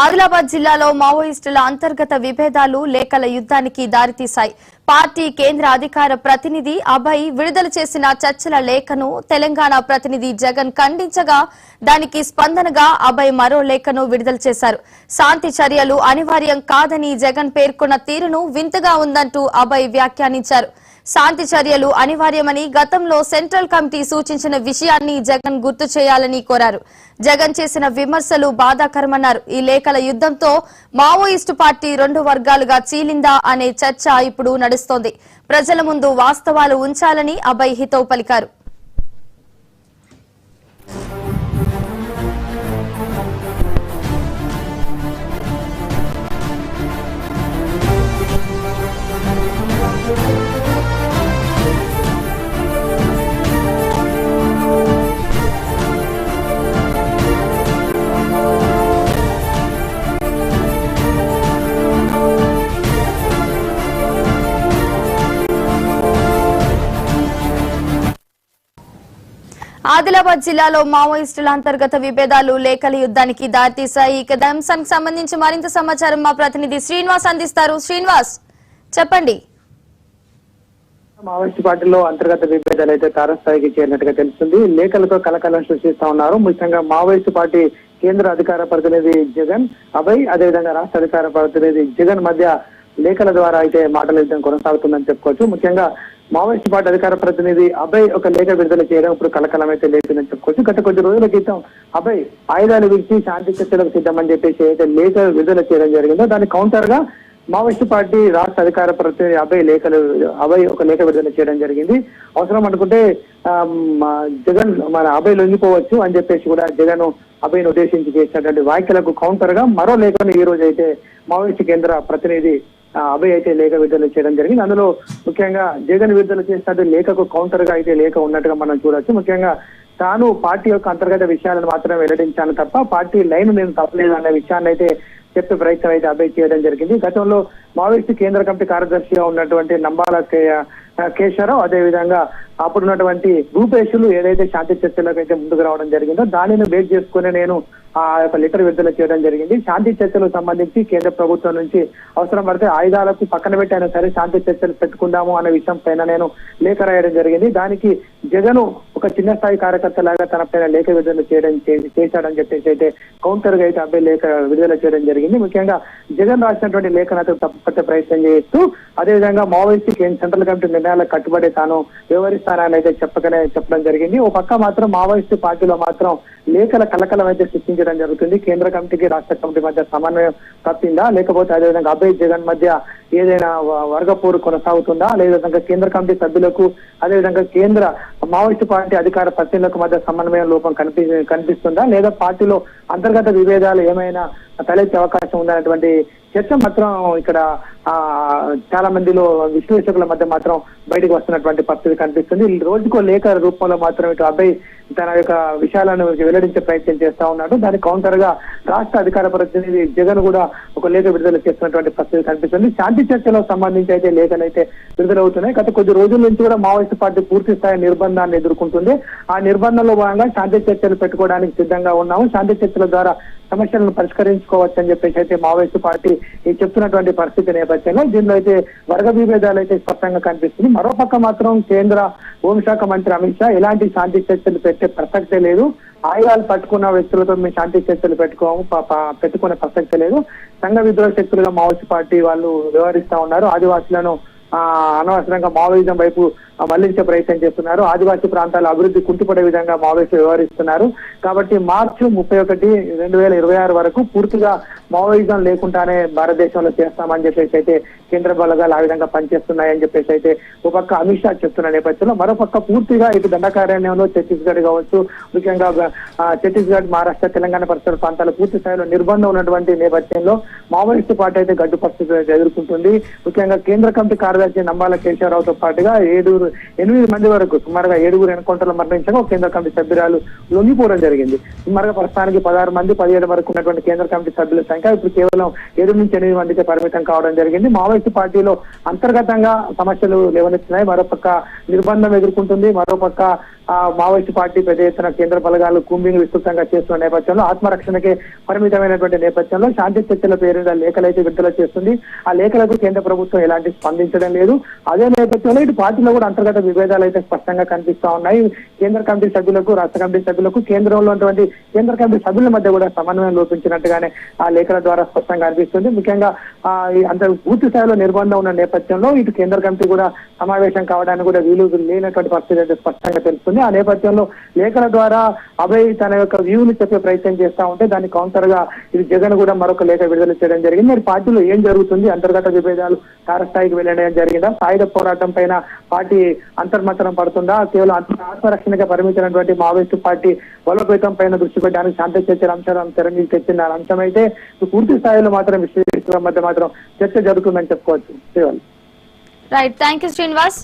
ఆదిలాబాద్ జిల్లాలో మావోయిస్టుల అంతర్గత విభేదాలు లేఖల యుద్ధానికి దారితీశాయి. పార్టీ కేంద్ర అధికార ప్రతినిధి అభయ్ విడుదల చేసిన చర్చల లేఖను తెలంగాణ ప్రతినిధి జగన్ ఖండించగా దానికి స్పందనగా అభయ్ మరో లేఖను విడుదల చేశారు. శాంతి చర్యలు అనివార్యం కాదని జగన్ పేర్కొన్న తీరును వింతగా ఉందంటూ అభయ్ వ్యాఖ్యానించారు. శాంతి చర్యలు అనివార్యమని గతంలో సెంట్రల్ కమిటీ సూచించిన విషయాన్ని జగన్ గుర్తు చేయాలని కోరారు. జగన్ చేసిన విమర్శలు బాధాకరమన్నారు. ఈ లేఖల యుద్ధంతో మావోయిస్టు పార్టీ రెండు వర్గాలుగా చీలిందా అనే చర్చ ఇప్పుడు నడుస్తోంది. ప్రజల ముందు వాస్తవాలు ఉంచాలని అభయ్ హితవు పలికారు. ఆదిలాబాద్ జిల్లాలో మావోయిస్టుల అంతర్గత విభేదాలు లేఖల యుద్ధానికి దారితీశాయి. ఇక అంశానికి సంబంధించి మరింత సమాచారం మా ప్రతినిధి శ్రీనివాస్ అందిస్తారు. శ్రీనివాస్, చెప్పండి. మావోయిస్టు పార్టీలో అంతర్గత విభేదాలు అయితే తారస్థాయికి చేరినట్టుగా తెలుస్తుంది. లేఖలతో కలకలం సృష్టిస్తా ఉన్నారు. ముఖ్యంగా మావోయిస్టు పార్టీ కేంద్ర అధికార ప్రతినిధి జగన్ అభయ్, అదేవిధంగా రాష్ట్ర అధికార ప్రతినిధి జగన్ మధ్య లేఖల ద్వారా అయితే మాటల యుద్ధం కొనసాగుతుందని చెప్పుకోవచ్చు. ముఖ్యంగా మావోయిస్టు పార్టీ అధికార ప్రతినిధి అభయ్ ఒక లేఖ విడుదల చేయడం ఇప్పుడు కలకలం అయితే లేదని చెప్పుకోవచ్చు. గత కొద్ది రోజుల క్రితం అభయ్ ఆయుధాలు విడిచి శాంతి చర్చలకు సిద్ధమని చెప్పేసి అయితే లేఖ విడుదల చేయడం జరిగిందో దానికి కౌంటర్ గా మావోయిస్టు పార్టీ రాష్ట్ర అధికార ప్రతినిధి అభయ్ ఒక లేఖ విడుదల చేయడం జరిగింది. అవసరం అనుకుంటే జగన్ మన అభయ్ లొంగిపోవచ్చు అని చెప్పేసి కూడా జగన్ అభయ్ను ఉద్దేశించి చేసినటువంటి వ్యాఖ్యలకు కౌంటర్ గా మరో లేఖను ఈ రోజు అయితే మావోయిస్టు కేంద్ర ప్రతినిధి అభయ్ అయితే లేఖ విడుదల చేయడం జరిగింది. అందులో ముఖ్యంగా జగన్ విడుదల చేసినట్టు లేఖకు కౌంటర్ గా అయితే లేఖ ఉన్నట్టుగా మనం చూడొచ్చు. ముఖ్యంగా తాను పార్టీ యొక్క అంతర్గత విషయాలను మాత్రమే వెల్లడించాను తప్ప పార్టీ లైన్ నేను తప్పలేదు అనే విషయాన్ని అయితే చెప్పే ప్రయత్నం అయితే అభయ్ చేయడం జరిగింది. గతంలో మావోయిస్టు కేంద్ర కమిటీ కార్యదర్శిగా ఉన్నటువంటి నంబాల కేశవరావు, అదేవిధంగా అప్పుడున్నటువంటి రూపేషులు ఏదైతే శాంతి చర్చలకు అయితే ముందుకు రావడం జరిగిందో దానిని బేస్ చేసుకుని నేను ఆ యొక్క లెటర్ విడుదల చేయడం జరిగింది. శాంతి చర్చలకు సంబంధించి కేంద్ర ప్రభుత్వం నుంచి అవసరం పడితే ఆయుధాలకు పక్కన పెట్టైనా సరే శాంతి చర్చలు పెట్టుకుందాము అనే విషయం పైన నేను లేఖ రాయడం జరిగింది. దానికి జగన్ ఒక చిన్న స్థాయి కార్యకర్త లాగా తన పైన లేఖ విడుదల చేశాడని చెప్పేసి అయితే కౌంటర్ గా అయితే అబ్బాయి లేఖ విడుదల చేయడం జరిగింది. ముఖ్యంగా జగన్ రాసినటువంటి లేఖనతో తప్పుపట్టే ప్రయత్నం చేస్తూ అదేవిధంగా మావోయిస్టు సెంట్రల్ కమిటీ నిర్ణయాలకు కట్టుబడి తాను వ్యవహరిస్తానని అయితే చెప్పడం జరిగింది. ఓ పక్క మాత్రం మావోయిస్టు పార్టీలో మాత్రం లేఖల కలకలం అయితే సృష్టించడం జరుగుతుంది. కేంద్ర కమిటీకి రాష్ట్ర కమిటీ మధ్య సమన్వయం తప్పిందా, లేకపోతే అదేవిధంగా అభయ్ జగన్ మధ్య ఏదైనా వర్గపోరు కొనసాగుతుందా, అదేవిధంగా కేంద్ర కమిటీ సభ్యులకు అదేవిధంగా కేంద్ర మావోయిస్టు పార్టీ అధికార ప్రతినిధులకు మధ్య సమన్వయం లోపం కనిపిస్తుందా, లేదా పార్టీలో అంతర్గత విభేదాలు ఏమైనా తలెత్తే అవకాశం ఉందనేటువంటి చర్చ మాత్రం ఇక్కడ చాలా మందిలో విశ్లేషకుల మధ్య మాత్రం బయటకు వస్తున్నటువంటి పరిస్థితి కనిపిస్తుంది. రోజుకో లేఖ రూపంలో మాత్రం ఇటు అభయ్ తన యొక్క విషయాలను వెల్లడించే ప్రయత్నం చేస్తా ఉన్నాడు. దానికి కౌంటర్ గా రాష్ట్ర అధికార ప్రతినిధి జగన్ కూడా ఒక లేఖ విడుదల చేస్తున్నటువంటి పరిస్థితి కనిపిస్తుంది. శాంతి చర్చలకు సంబంధించి అయితే లేఖలు అయితే విడుదలవుతున్నాయి. గత కొద్ది రోజుల నుంచి కూడా మావోయిస్టు పార్టీ పూర్తి స్థాయి నిర్బంధాన్ని ఎదుర్కొంటుంది. ఆ నిర్బంధంలో భాగంగా శాంతి చర్చలు పెట్టుకోవడానికి సిద్ధంగా ఉన్నాము, శాంతి చర్చల ద్వారా సమస్యలను పరిష్కరించుకోవచ్చు అని చెప్పేసి అయితే మావోయిస్టు పార్టీ చెప్తున్నటువంటి పరిస్థితి నేపథ్యంలో దీనిలో అయితే వర్గ విభేదాలు అయితే స్పష్టంగా కనిపిస్తుంది. మరోపక్క మాత్రం కేంద్ర హోంశాఖ మంత్రి అమిత్ షా ఎలాంటి శాంతి చర్చలు పెట్టే ప్రసక్తే లేదు, ఆయుధాలు పట్టుకున్న వ్యక్తులతో మేము శాంతి చర్చలు పెట్టుకునే ప్రసక్తే లేదు, సంఘ విద్రోహ శక్తులుగా మావోయిస్టు పార్టీ వాళ్ళు వ్యవహరిస్తా ఉన్నారు, ఆదివాసులను అనవసరంగా మావోయిజం వైపు మళ్లించే ప్రయత్నం చేస్తున్నారు, ఆదివాసీ ప్రాంతాల అభివృద్ధి కుంటుపడే విధంగా మావోయిస్టులు వ్యవహరిస్తున్నారు. కాబట్టి మార్చి 31, 2026 వరకు పూర్తిగా మావోయిజం లేకుండానే భారతదేశంలో చేస్తామని చెప్పేసి అయితే కేంద్ర బలగాలు ఆ విధంగా పనిచేస్తున్నాయని చెప్పేసి అయితే ఒక పక్క అమిత్ షా చెప్తున్న నేపథ్యంలో మరోపక్క పూర్తిగా ఇటు దండకారణ్యంలో ఛత్తీస్గఢ్ కావచ్చు, ముఖ్యంగా ఛత్తీస్గఢ్, మహారాష్ట్ర, తెలంగాణ పరిసర ప్రాంతాలు పూర్తి స్థాయిలో నిర్బంధం ఉన్నటువంటి నేపథ్యంలో మావోయిస్టు పార్టీ అయితే గడ్డు పరిస్థితులు ఎదుర్కొంటుంది. ముఖ్యంగా కేంద్ర కమిటీ కార్యదర్శి నంబాల కేశవరావుతో పాటుగా 8 మంది వరకు సుమారుగా 7 ఎన్కౌంటర్లు మరణించగా కేంద్ర కమిటీ సభ్యురాలు లొంగిపోవడం జరిగింది. సుమారుగా ప్రస్తుతానికి 16 మంది 17 వరకు ఉన్నటువంటి కేంద్ర కమిటీ సభ్యుల సంఖ్య ఇప్పుడు కేవలం 7 నుంచి 8 మందికి పరిమితం కావడం జరిగింది. మావోయిస్టు పార్టీలో అంతర్గతంగా సమస్యలు లేవనెత్తున్నాయి, మరోపక్క నిర్బంధం ఎదుర్కొంటుంది, మరోపక్క మావోయిస్టు పార్టీ పెద్ద ఎత్తున కేంద్ర బలగాలు కూంబింగ్ విస్తృతంగా చేస్తున్న నేపథ్యంలో ఆత్మరక్షణకే పరిమితమైనటువంటి నేపథ్యంలో శాంతి చర్చల పేరుగా లేఖలైతే విడుదల చేస్తుంది. ఆ లేఖలకు కేంద్ర ప్రభుత్వం ఎలాంటి స్పందించడం లేదు. అదే నేపథ్యంలో ఇటు పార్టీలో కూడా అంతర్గత విభేదాలు అయితే స్పష్టంగా కనిపిస్తా ఉన్నాయి. కేంద్ర కమిటీ సభ్యులకు, రాష్ట్ర కమిటీ సభ్యులకు, కేంద్రంలో ఉన్నటువంటి కేంద్ర కమిటీ సభ్యుల మధ్య కూడా సమన్వయం లోపించినట్టుగానే ఆ లేఖల ద్వారా స్పష్టంగా అనిపిస్తుంది. ముఖ్యంగా అంత పూర్తి స్థాయిలో నిర్బంధం ఉన్న నేపథ్యంలో ఇటు కేంద్ర కమిటీ కూడా సమావేశం కావడానికి కూడా వీలు లేనటువంటి పరిస్థితి అయితే స్పష్టంగా తెలుస్తుంది. ఆ నేపథ్యంలో లేఖల ద్వారా అభయ్ తన యొక్క వ్యూని చెప్పే ప్రయత్నం చేస్తా ఉంటే దానికి కౌంటర్ గా ఇది జగన్ కూడా మరొక లేఖ విడుదల చేయడం జరిగింది. మరి పార్టీలో ఏం జరుగుతుంది, అంతర్గత విభేదాలు తారస్థాయికి వెళ్ళడం జరిగిందా, సాయుధ పోరాటం పైన పార్టీ అంతర్మతనం పడుతుందా, కేవలం ఆత్మరక్షణగా పరిమితమైనటువంటి మావోయిస్టు పార్టీ బలోపేతం పైన దృష్టి పెట్టడానికి శాంతి చర్చల అంశాలను తెరమీకి తెచ్చిన అంశం అయితే పూర్తి స్థాయిలో మాత్రం విశ్లేషకుల మధ్య మాత్రం చర్చ జరుగుతుందని చెప్పుకోవచ్చు. Right, thank you Srinivas.